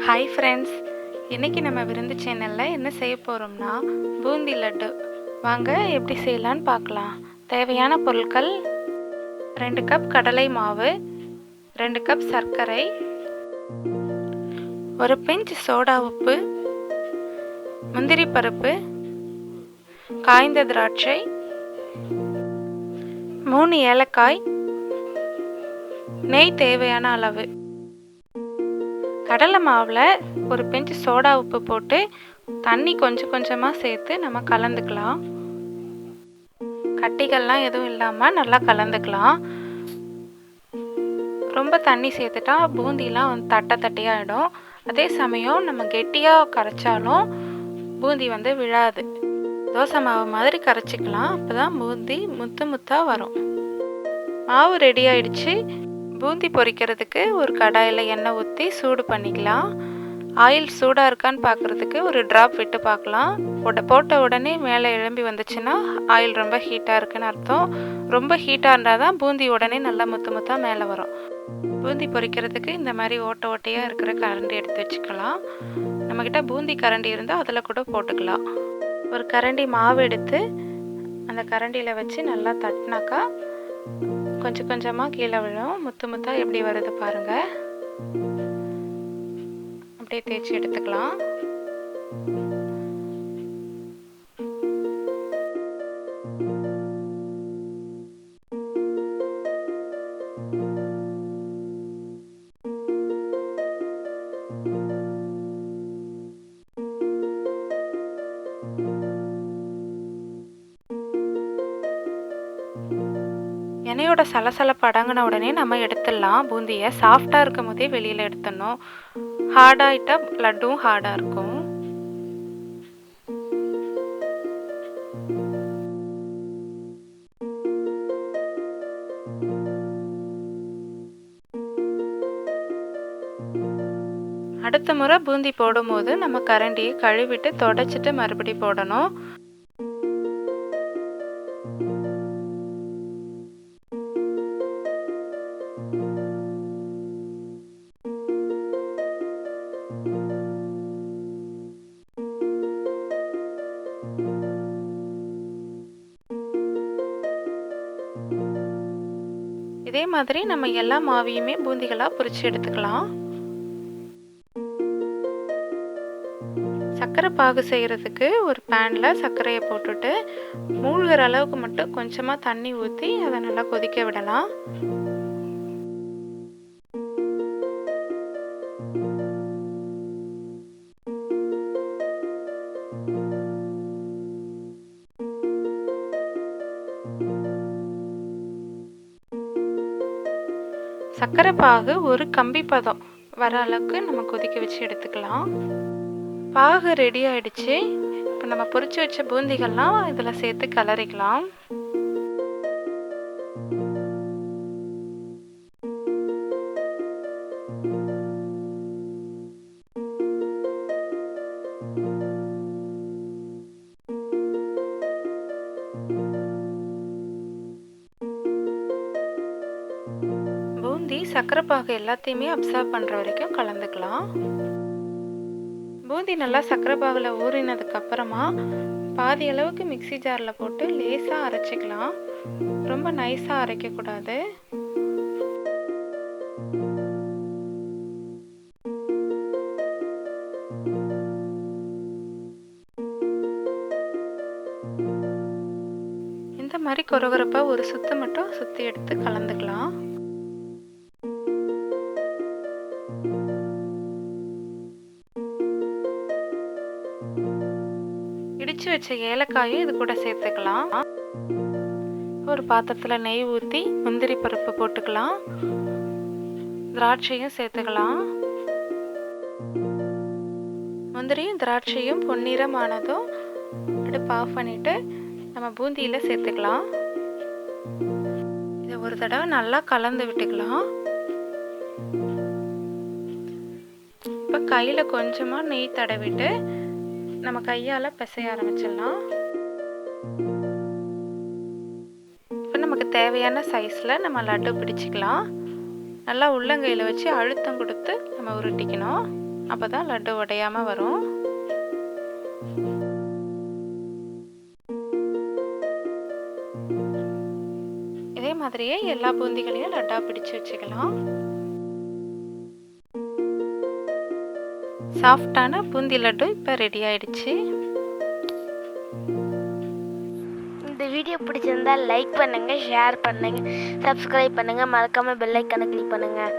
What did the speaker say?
Hi friends, இன்றைக்கி நம்ம விருந்து சேனலில் என்ன செய்ய போகிறோம்னா பூந்தி லட்டு. வாங்க எப்படி செய்யலான்னு பார்க்கலாம். தேவையான பொருட்கள்: 2 கப் கடலை மாவு, 2 கப் சர்க்கரை, ஒரு பிஞ்ச் சோடா உப்பு, முந்திரி பருப்பு, காய்ந்த திராட்சை, 3 ஏலக்காய், நெய் தேவையான அளவு. கடலை மாவில் ஒரு பிஞ்சு சோடா உப்பு போட்டு தண்ணி கொஞ்சம் கொஞ்சமாக சேர்த்து நம்ம கலந்துக்கலாம். கட்டிகள்லாம் எதுவும் இல்லாமல் நல்லா கலந்துக்கலாம். ரொம்ப தண்ணி சேர்த்துட்டா பூந்திலாம் தட்டை தட்டியாகிடும். அதே சமயம் நம்ம கெட்டியாக கரைச்சாலும் பூந்தி விழாது. தோசை மாவு மாதிரி கரைச்சிக்கலாம். அப்போ தான் பூந்தி முத்து முத்தாக வரும். மாவு ரெடி ஆயிடுச்சு. பூந்தி பொரிக்கிறதுக்கு ஒரு கடாயில் எண்ணெய் ஊற்றி சூடு பண்ணிக்கலாம். ஆயில் சூடாக இருக்கான்னு பார்க்குறதுக்கு ஒரு ட்ராப் விட்டு பார்க்கலாம். போட்ட உடனே மேலே எழும்பி வந்துச்சுன்னா ஆயில் ரொம்ப ஹீட்டாக இருக்குன்னு அர்த்தம். ரொம்ப ஹீட்டாக இருந்தால் தான் பூந்தி உடனே நல்லா முத்து முத்தாக மேலே வரும். பூந்தி பொரிக்கிறதுக்கு இந்த மாதிரி ஓட்டை ஓட்டையாக இருக்கிற கரண்டி எடுத்து வச்சுக்கலாம். நம்மக்கிட்ட பூந்தி கரண்டி இருந்தால் அதில் கூட போட்டுக்கலாம். ஒரு கரண்டி மாவு எடுத்து அந்த கரண்டியில் வச்சு நல்லா தட்டினாக்கா கொஞ்சம் கொஞ்சமாக கீழே விழும். முத்து முத்தாக எப்படி வருது பாருங்கள். அப்படியே தேய்ச்சி எடுத்துக்கலாம். எண்ணெயோட சலசலப்பு அடங்கின உடனே நம்ம எடுத்துடலாம். பூந்தியை சாஃப்டாக இருக்கும் போதே வெளியில் எடுத்துடணும். ஹார்டாகிட்டா லட்டும் ஹார்டாக இருக்கும். அடுத்த முறை பூந்தி போடும்போது நம்ம கரண்டியை கழுவிட்டு தொடச்சிட்டு மறுபடி போடணும். இதே மாதிரி நம்ம எல்லா மாவையுமே பூந்திகளாக பொரிச்சு எடுத்துக்கலாம். சர்க்கரை பாகு செய்கிறதுக்கு ஒரு பேனில் சர்க்கரையை போட்டுட்டு மூழ்கிற அளவுக்கு மட்டும் கொஞ்சமாக தண்ணி ஊற்றி அதை நல்லா கொதிக்க விடலாம். சர்க்கரை பாகு ஒரு கம்பி பதம் வர அளவுக்கு நம்ம கொதிக்க வச்சு எடுத்துக்கலாம். பாகு ரெடி ஆயிடுச்சு. இப்போ நம்ம பொரிச்சு வச்ச பூந்திகள்லாம் இதில் சேர்த்து கலரிக்கலாம். பூந்தி சர்க்கரை பாகு எல்லாத்தையுமே அப்சர்வ் பண்ணுற வரைக்கும் கலந்துக்கலாம். பூந்தி நல்லா சர்க்கரை பாகில் ஊறினதுக்கு அப்புறமா பாதி அளவுக்கு மிக்சி ஜாரில் போட்டு லேசாக அரைச்சிக்கலாம். ரொம்ப நைஸாக அரைக்கக்கூடாது. இந்த மாதிரி கொரகொரப்பாக ஒரு சுத்து மட்டும் சுற்றி எடுத்து கலந்துக்கலாம். இடிச்சு வச்ச ஏலக்காயும் இது கூட சேர்த்துக்கலாம். ஒரு பாத்திரத்தில் நெய் ஊற்றி முந்திரி பருப்பு போட்டுக்கலாம். திராட்சையும் சேர்த்துக்கலாம். முந்திரியும் திராட்சையும் பொன்னிறமானதும் அடுப்பு ஆஃப் பண்ணிட்டு நம்ம பூந்தியில் சேர்த்துக்கலாம். இதை ஒரு தடவை நல்லா கலந்து விட்டுக்கலாம். இப்போ கையில் கொஞ்சமாக நெய் தடவிட்டு நம்ம கையால் பிசைய ஆரம்பிச்சிடலாம். இப்போ நமக்கு தேவையான சைஸில் நம்ம லட்டு பிடிச்சிக்கலாம். நல்லா உள்ளங்கையில் வச்சு அழுத்தம் கொடுத்து நம்ம உருட்டிக்கணும். அப்போ தான் லட்டு உடையாமல் வரும். இதே மாதிரியே எல்லா பூந்திகளையும் லட்டாக பிடிச்சு வச்சுக்கலாம். சாஃப்டான பூந்தி லட்டு இப்போ ரெடி ஆயிடுச்சு. இந்த வீடியோ பிடிச்சிருந்தா லைக் பண்ணுங்கள், ஷேர் பண்ணுங்கள், சப்ஸ்கிரைப் பண்ணுங்கள், மறக்காமல் பெல் ஐக்கானை கிளிக் பண்ணுங்கள்.